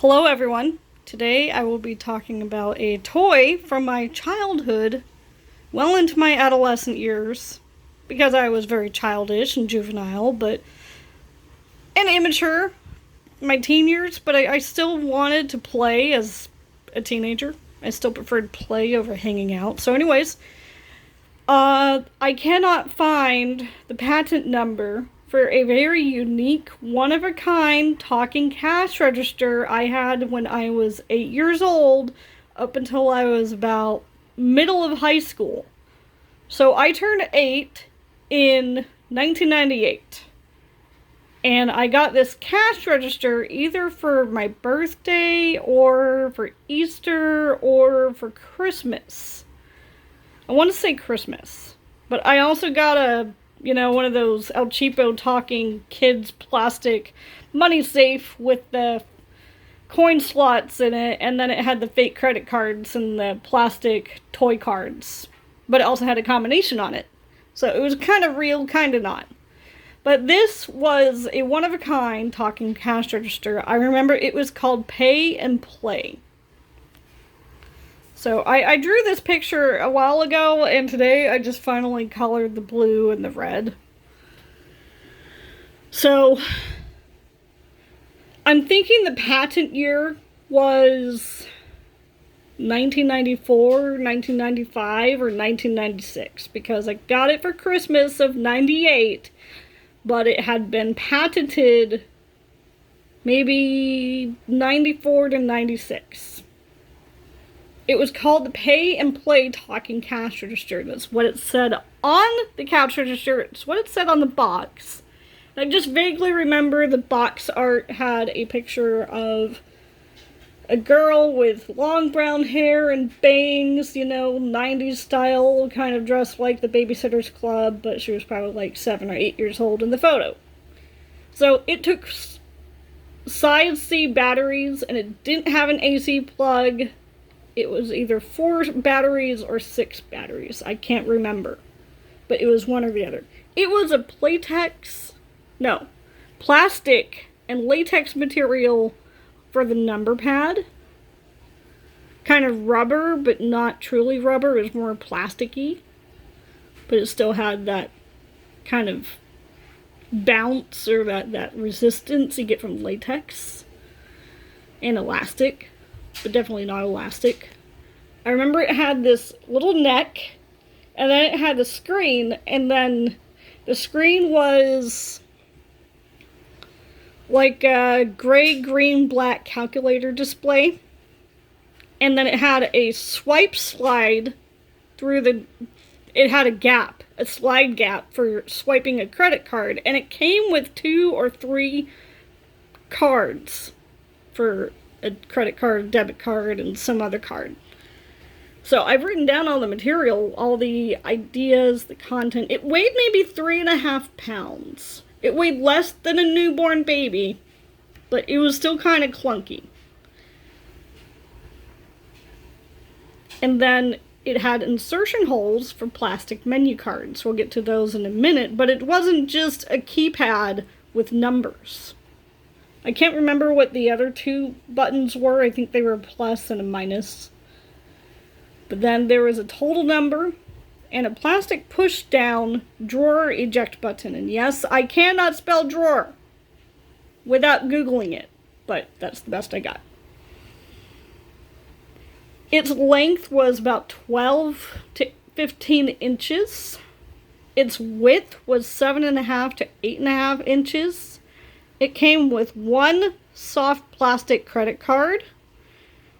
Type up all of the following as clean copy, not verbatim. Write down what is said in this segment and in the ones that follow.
Hello everyone. Today I will be talking about a toy from my childhood, well into my adolescent years, because I was very childish and juvenile, and immature in my teen years, but I still wanted to play as a teenager. I still preferred play over hanging out. So anyways, I cannot find the patent number for a very unique, one-of-a-kind talking cash register I had when I was 8 years old up until I was about middle of high school. So I turned 8 in 1998. And I got this cash register either for my birthday or for Easter or for Christmas. I want to say Christmas. But I also got one of those El Cheapo talking kids plastic money safe with the coin slots in it, and then it had the fake credit cards and the plastic toy cards. But it also had a combination on it. So it was kind of real, kind of not. But this was a one-of-a-kind talking cash register. I remember it was called Pay and Play. So I drew this picture a while ago, and today I just finally colored the blue and the red. So I'm thinking the patent year was 1994, 1995, or 1996, because I got it for Christmas of 98, but it had been patented maybe 94 to 96. It was called the Pay and Play Talking Cash Register. That's what it said on the cash register. It's what it said on the box. And I just vaguely remember the box art had a picture of a girl with long brown hair and bangs, 90s style, kind of dressed like the Babysitter's Club, but she was probably like 7 or 8 years old in the photo. So it took side C batteries, and it didn't have an AC plug. It was either 4 batteries or 6 batteries. I can't remember. But it was one or the other. It was a plastic and latex material for the number pad. Kind of rubber, but not truly rubber. It was more plasticky. But it still had that kind of bounce or that resistance you get from latex. And elastic. But definitely not elastic. I remember it had this little neck, and then it had a screen, and then the screen was like a gray, green, black calculator display, and then it had a swipe slide through it had a slide gap for swiping a credit card, and it came with 2 or 3 cards for a credit card, debit card, and some other card. So I've written down all the material, all the ideas, the content. It weighed maybe 3.5 pounds. It weighed less than a newborn baby, but it was still kind of clunky. And then it had insertion holes for plastic menu cards. We'll get to those in a minute, but it wasn't just a keypad with numbers. I can't remember what the other 2 buttons were. I think they were a plus and a minus. But then there was a total number and a plastic push-down drawer eject button. And yes, I cannot spell drawer without Googling it, but that's the best I got. Its length was about 12 to 15 inches. Its width was 7.5 to 8.5 inches. It came with 1 soft plastic credit card.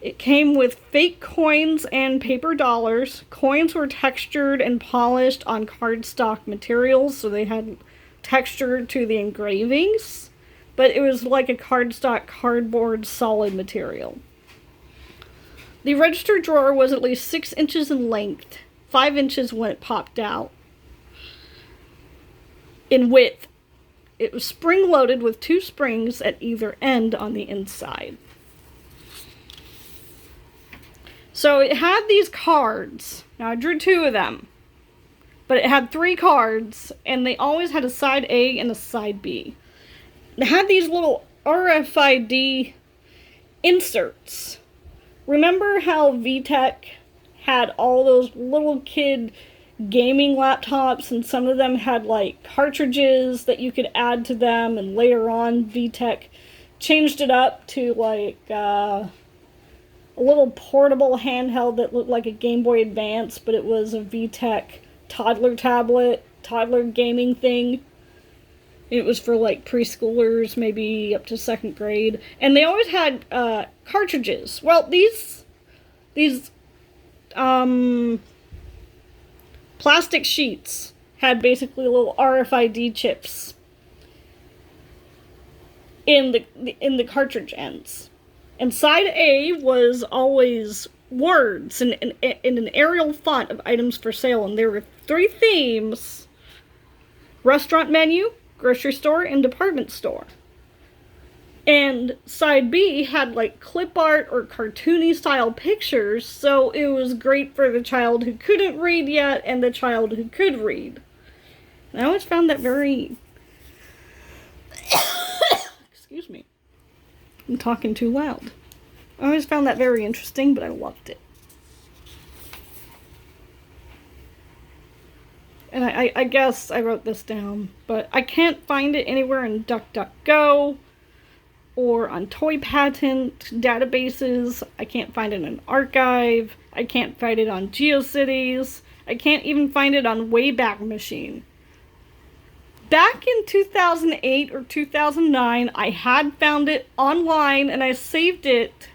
It came with fake coins and paper dollars. Coins were textured and polished on cardstock materials, so they had texture to the engravings. But it was like a cardstock, cardboard, solid material. The register drawer was at least 6 inches in length, 5 inches when it popped out. In width. It was spring-loaded with 2 springs at either end on the inside. So it had these cards. Now I drew 2 of them. But it had 3 cards, and they always had a side A and a side B. It had these little RFID inserts. Remember how VTech had all those little kid gaming laptops, and some of them had like cartridges that you could add to them, and later on VTech changed it up to like a little portable handheld that looked like a Game Boy Advance, but it was a VTech toddler tablet, toddler gaming thing. It was for like preschoolers, maybe up to 2nd grade. And they always had cartridges. Well, these plastic sheets had basically little RFID chips in the cartridge ends. And side A was always words in an Arial font of items for sale. And there were 3 themes: restaurant menu, grocery store, and department store. And side B had like clip art or cartoony style pictures, so it was great for the child who couldn't read yet and the child who could read. And I always found that very... Excuse me. I'm talking too loud. I always found that very interesting, but I loved it. And I guess I wrote this down, but I can't find it anywhere in DuckDuckGo or on toy patent databases. I can't find it in an archive. I can't find it on GeoCities. I can't even find it on Wayback Machine. Back in 2008 or 2009, I had found it online, and I saved it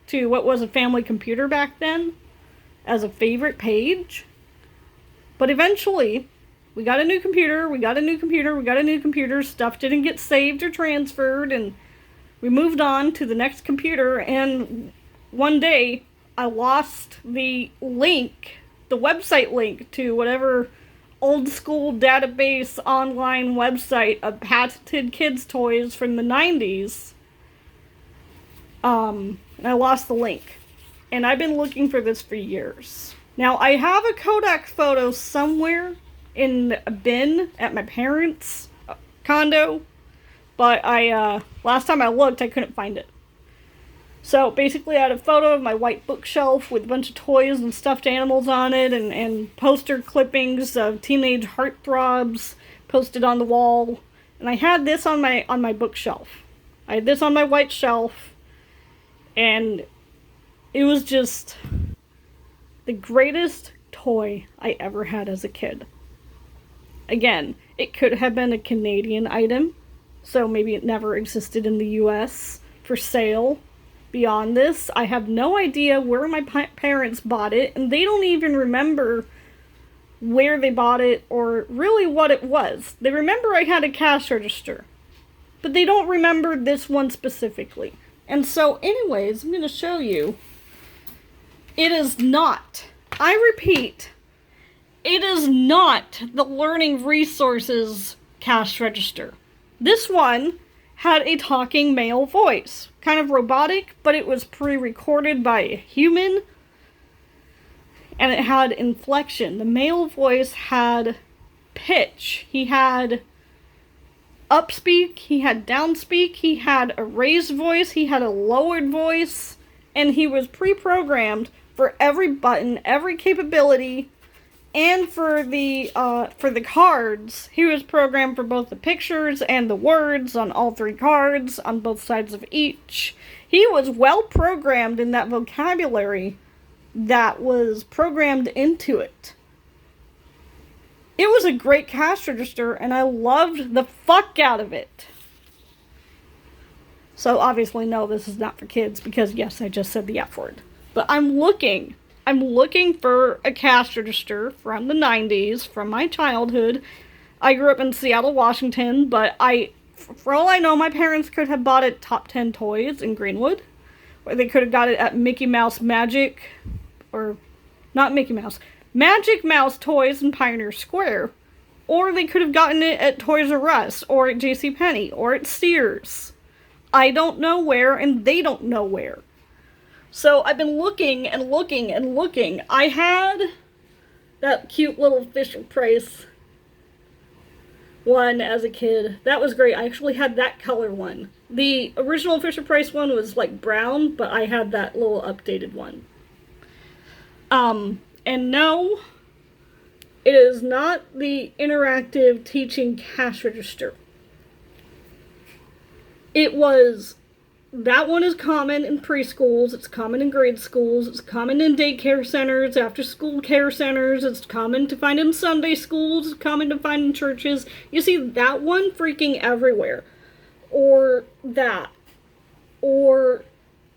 to what was a family computer back then as a favorite page. But eventually, we got a new computer, stuff didn't get saved or transferred, and we moved on to the next computer, and one day, I lost the link, the website link to whatever old school database online website of patented kids' toys from the 90s. And I lost the link. And I've been looking for this for years. Now, I have a Kodak photo somewhere in a bin at my parents' condo, but last time I looked, I couldn't find it. So, basically, I had a photo of my white bookshelf with a bunch of toys and stuffed animals on it, and poster clippings of teenage heartthrobs posted on the wall. And I had this on my bookshelf. I had this on my white shelf, and it was just the greatest toy I ever had as a kid. Again, it could have been a Canadian item, so maybe it never existed in the US for sale. Beyond this, I have no idea where my parents bought it, and they don't even remember where they bought it or really what it was. They remember I had a cash register, but they don't remember this one specifically. And so anyways, I'm going to show you. It is not, I repeat, it is not the Learning Resources cash register. This one had a talking male voice. Kind of robotic, but it was pre-recorded by a human. And it had inflection. The male voice had pitch. He had upspeak, he had downspeak, he had a raised voice, he had a lowered voice, and he was pre-programmed for every button, every capability, and for the cards. He was programmed for both the pictures and the words on all 3 cards, on both sides of each. He was well programmed in that vocabulary that was programmed into it. It was a great cash register, and I loved the fuck out of it. So obviously, no, this is not for kids, because yes, I just said the F word. But I'm looking for a cash register from the 90s, from my childhood. I grew up in Seattle, Washington, but for all I know, my parents could have bought it Top 10 Toys in Greenwood, or they could have got it at Mickey Mouse Magic, or not Mickey Mouse, Magic Mouse Toys in Pioneer Square, or they could have gotten it at Toys R Us, or at JCPenney, or at Sears. I don't know where, and they don't know where. So I've been looking and looking and looking. I had that cute little Fisher-Price one as a kid. That was great. I actually had that color one. The original Fisher-Price one was like brown, but I had that little updated one. And no, it is not the interactive teaching cash register. It was, that one is common in preschools, it's common in grade schools, it's common in daycare centers, after school care centers, it's common to find in Sunday schools, it's common to find in churches. You see that one freaking everywhere. Or that. Or,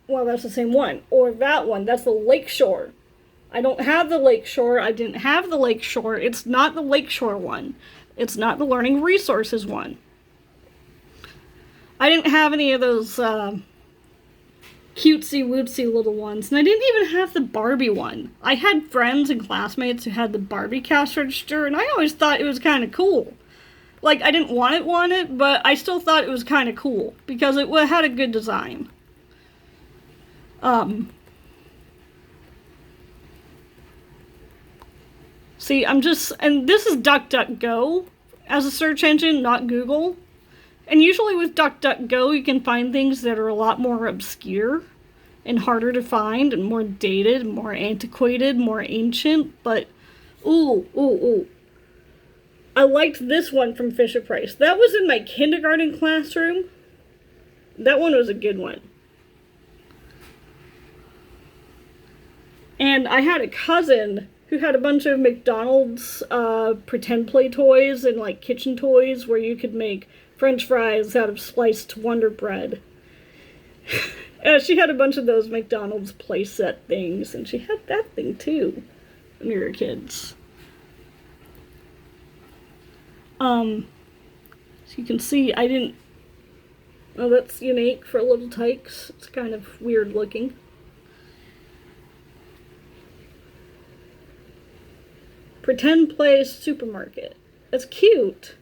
well, that's the same one. Or that one, that's the Lakeshore. I don't have the Lakeshore, I didn't have the Lakeshore, it's not the Lakeshore one. It's not the Learning Resources one. I didn't have any of those cutesy-wootsy little ones. And I didn't even have the Barbie one. I had friends and classmates who had the Barbie cash register, and I always thought it was kind of cool. Like, I didn't want it, but I still thought it was kind of cool, because it had a good design. See, and this is DuckDuckGo as a search engine, not Google. And usually with DuckDuckGo, you can find things that are a lot more obscure and harder to find and more dated, more antiquated, more ancient. But, ooh. I liked this one from Fisher-Price. That was in my kindergarten classroom. That one was a good one. And I had a cousin who had a bunch of McDonald's pretend play toys and like kitchen toys where you could make French fries out of sliced Wonder Bread. She had a bunch of those McDonald's playset things, and she had that thing too when we were kids. So you can see I didn't... Oh, that's unique for Little Tykes. It's kind of weird looking. Pretend Play Supermarket. That's cute.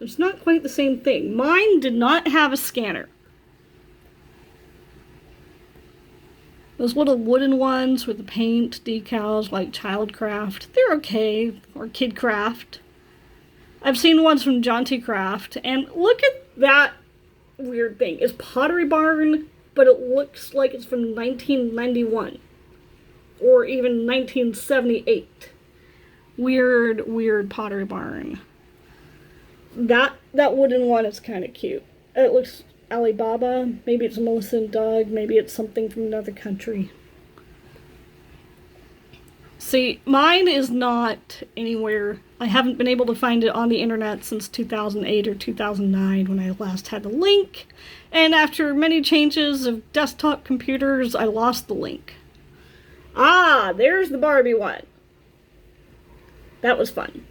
It's not quite the same thing. Mine did not have a scanner. Those little wooden ones with the paint decals like Childcraft, they're okay, or Kidcraft. I've seen ones from Jaunty Craft, and look at that weird thing. It's Pottery Barn, but it looks like it's from 1991. Or even 1978. Weird Pottery Barn. That wooden one is kind of cute. It looks Alibaba. Maybe it's Melissa and Doug. Maybe it's something from another country. See, mine is not anywhere. I haven't been able to find it on the internet since 2008 or 2009 when I last had the link. And after many changes of desktop computers, I lost the link. Ah, there's the Barbie one. That was fun.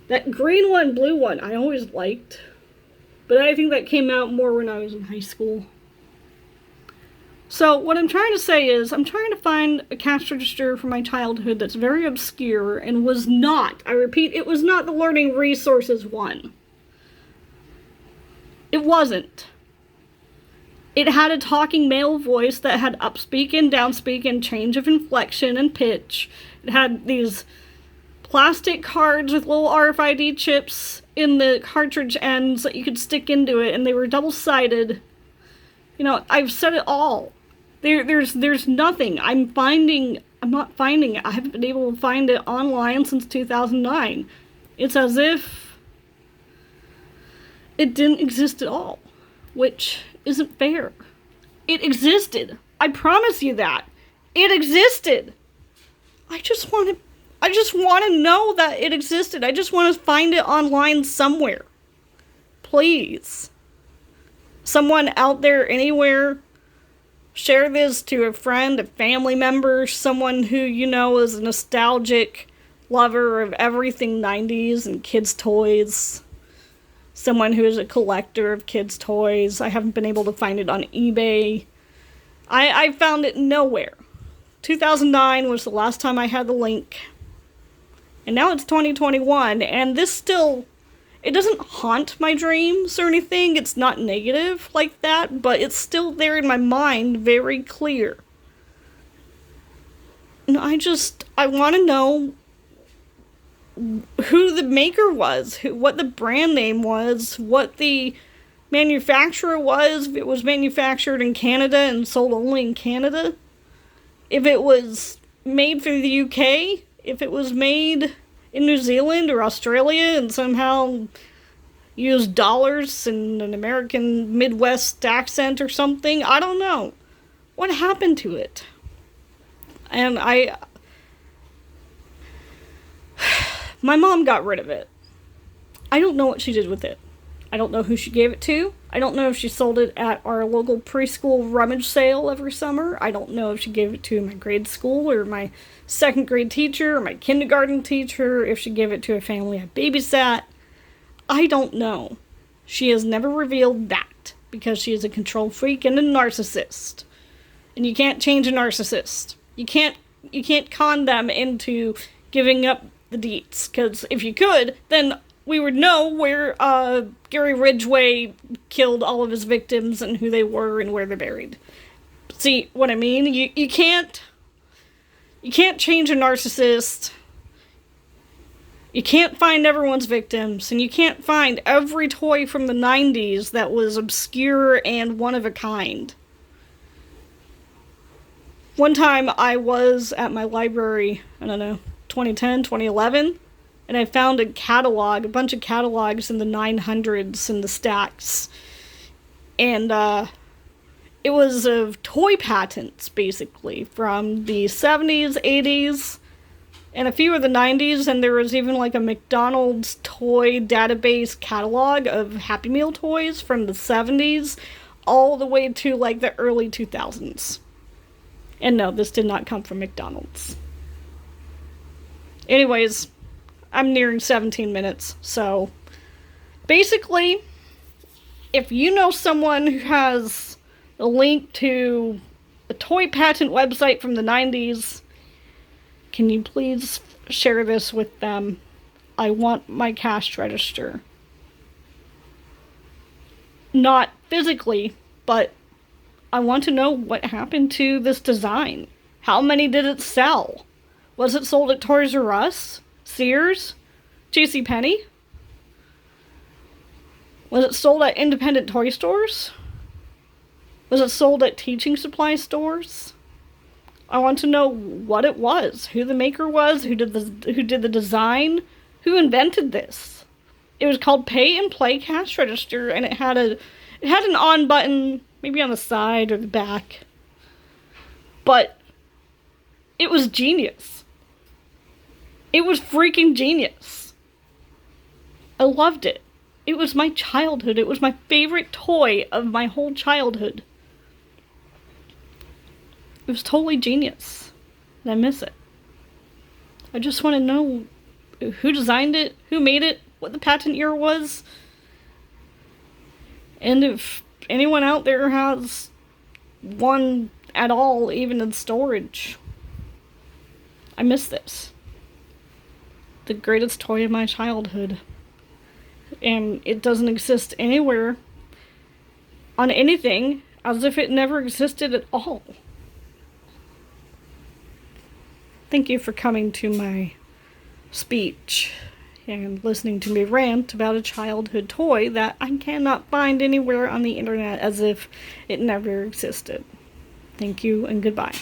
That green one, blue one, I always liked. But I think that came out more when I was in high school. So what I'm trying to say is, I'm trying to find a cash register from my childhood that's very obscure and was not, I repeat, it was not the Learning Resources one. It wasn't. It had a talking male voice that had upspeak and downspeak and change of inflection and pitch. It had these plastic cards with little RFID chips in the cartridge ends that you could stick into it, and they were double-sided. You know, I've said it all. There's nothing. I'm not finding it. I haven't been able to find it online since 2009. It's as if it didn't exist at all, which isn't fair. It existed. I promise you that. It existed. I just want to know that it existed. I just want to find it online somewhere. Please. Someone out there anywhere, share this to a friend, a family member, someone who you know is a nostalgic lover of everything 90s and kids' toys. Someone who is a collector of kids' toys. I haven't been able to find it on eBay. I found it nowhere. 2009 was the last time I had the link. And now it's 2021, and this still, it doesn't haunt my dreams or anything. It's not negative like that, but it's still there in my mind, very clear. And I want to know who the maker was, what the brand name was, what the manufacturer was, if it was manufactured in Canada and sold only in Canada, if it was made for the UK, if it was made in New Zealand or Australia and somehow used dollars and an American Midwest accent or something. I don't know. What happened to it? And my mom got rid of it. I don't know what she did with it. I don't know who she gave it to. I don't know if she sold it at our local preschool rummage sale every summer. I don't know if she gave it to my grade school or my second grade teacher or my kindergarten teacher, if she gave it to a family I babysat. I don't know. She has never revealed that because she is a control freak and a narcissist. And you can't change a narcissist. You can't con them into giving up the deets, because if you could, then we would know where Gary Ridgway killed all of his victims and who they were and where they're buried. See what I mean? You can't change a narcissist. You can't find everyone's victims, and you can't find every toy from the 90s that was obscure and one of a kind. One time I was at my library, I don't know, 2010, 2011, and I found a bunch of catalogs in the 900s in the stacks. And it was of toy patents, basically, from the 70s, 80s, and a few of the 90s, and there was even like a McDonald's toy database catalog of Happy Meal toys from the 70s all the way to like the early 2000s. And no, this did not come from McDonald's. Anyways, I'm nearing 17 minutes, so basically, if you know someone who has a link to a toy patent website from the 90s, can you please share this with them? I want my cash register. Not physically, but I want to know what happened to this design. How many did it sell? Was it sold at Toys R Us? Sears? JCPenney? Was it sold at independent toy stores? Was it sold at teaching supply stores? I want to know what it was, who the maker was, who did the design, who invented this. It was called Pay and Play Cash Register, and it had an on button, maybe on the side or the back. But it was genius. It was freaking genius. I loved it. It was my childhood. It was my favorite toy of my whole childhood. It was totally genius. And I miss it. I just want to know who designed it, who made it, what the patent year was. And if anyone out there has one at all, even in storage. I miss this. The greatest toy of my childhood. And it doesn't exist anywhere on anything, as if it never existed at all. Thank you for coming to my speech and listening to me rant about a childhood toy that I cannot find anywhere on the internet, as if it never existed. Thank you and goodbye.